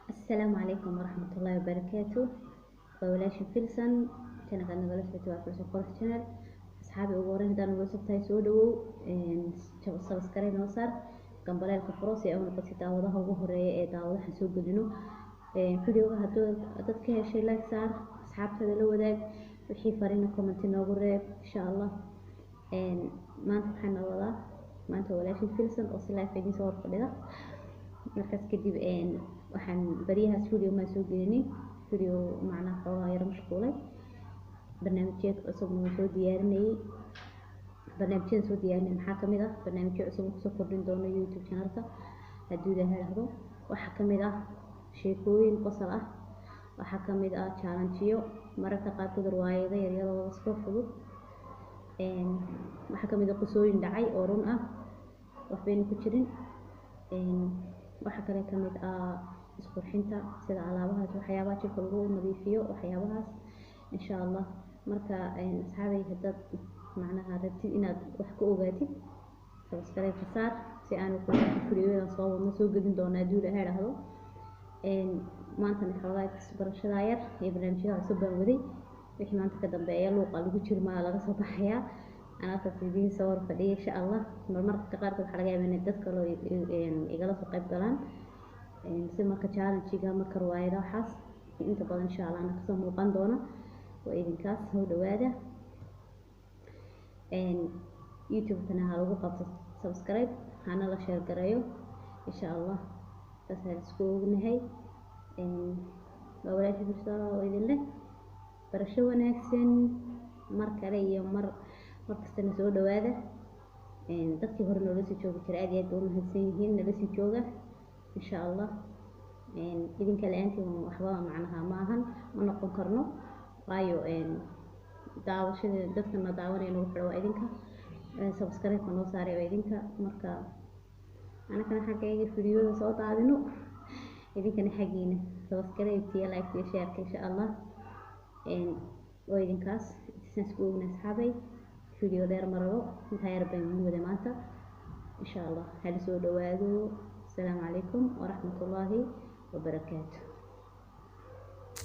السلام عليكم ورحمة الله وبركاته. ولاش فيلسن كان قد نقول في فيلسن قرح channel أصحابي وقورين دان وصلت هاي سودو سبسكرايب نوصر كان بلاي الكفروسي أو نقصي داوضها وهرية داوضها حسوق جنو فيديو هدول أدتك شيء لايك صار أصحاب هذا لو ذاك وحي فرينا كومنتي نوغريب إن شاء الله ما أنت بحنا والله ما أنت ولاش فيلسن أصلا لايك فيديو صور فلذا markaas kadib waxaan bariyahaas video ma soo gelinay video macnaha xoogaa yar mashquulay barnaamijyada cusub oo soo diyaarinayay maxaa kamid ah barnaamijyo cusub oo soo kordhin doono YouTube channelka haddii la helo waxaa kamid ah sheekooyin qosol ah waxaa kamid ah challenge-yo mararka qaarkood riwaayado yaryar oo iska fudud waxaa kamid ah qisooyin dhacay oo run ah waxbayna ku jirin waxa kale kamid ah isqurxinta sida alaabahaas waxyaabaha jirka lagu nadiifiyo waxyaabahaas insha Allah marka asxaabay hadad macnaha rabtid inaad wax ka ogaatid subscribe ka saar si aan ku fiiriyo soo gelin doona hadii la helaado maanta xoogaa barashada yar iyo barnaamijyada cusub baan waday wixii maanta ka dambeeya luuqa lagu jirmaa laga soo baxayaa أنا تفيدين صور فدي إن شاء الله مرة كقارب الحلقة من الدكتور لو يجلس قيب قلان نسمى كشال شيء قام كرواية ده حاس أنت بعد إن شاء الله أنا قسم مقندونا وإذن كاس هو دواده يوتيوب تنا هلو قط سبسكرايب أنا لا شير قرايو إن شاء الله تسهل سكوب نهاي ولا شيء بسرعة وإذن له برشوا ناكسن مر كريه مر markastana soo dhawaada dadkii hore noo sii joogi jiray aad iyo aad u mahadsan yihiin nala sii jooga insha Allah idinka la'aantii waxba macnaha ma ahan ma noqon karno waayo daawashada dadka na daawanayna wuxuu waa idinka subscribe noo saaray waa idinka marka ana kana xaqayga fiidiyoda soo daadino idinkana xaqiina subscribe iyo like iyo share insha Allah oo idinkaas isku ognaas xabay فيديو دير مرة انتهى ربنا من وذا مانتا إن شاء الله هل سود وادو السلام عليكم ورحمة الله وبركاته.